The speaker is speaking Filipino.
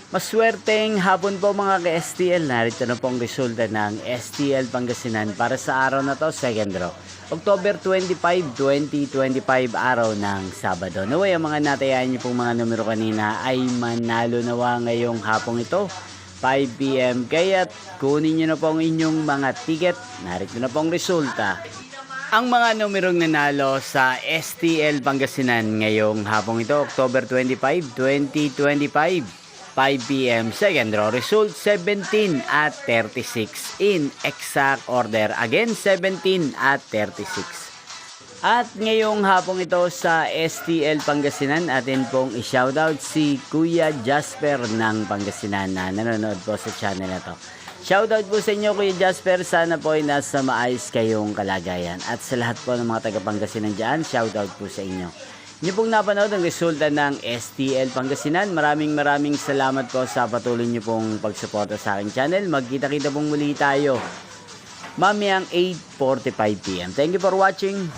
Maswerteng hapon po mga ka-STL. Narito na pong resulta ng STL Pangasinan para sa araw na to, second draw. October 25, 2025, araw ng Sabado. Naway ang mga natayan niyo pong mga numero kanina ay manalo nawa ngayong hapong ito, 5 PM. Kaya't kunin niyo na pong inyong mga ticket. Narito na pong resulta. Ang mga numerong nanalo sa STL Pangasinan ngayong hapong ito, October 25, 2025. 5 PM, second draw result 17 at 36 in exact order. Again, 17 at 36. At ngayong hapong ito sa STL Pangasinan, atin pong i-shoutout si Kuya Jasper ng Pangasinan na nanonood po sa channel na to. Shoutout po sa inyo Kuya Jasper, sana po ay nasa maayos kayong kalagayan. At sa lahat po ng mga taga Pangasinan dyan, shoutout po sa inyo. Inyo pong napanood ang resulta ng STL Pangasinan. Maraming salamat po sa patuloy nyo pong pagsuporta sa aking channel. Magkita-kita pong muli tayo mamayang 8:45 PM. Thank you for watching.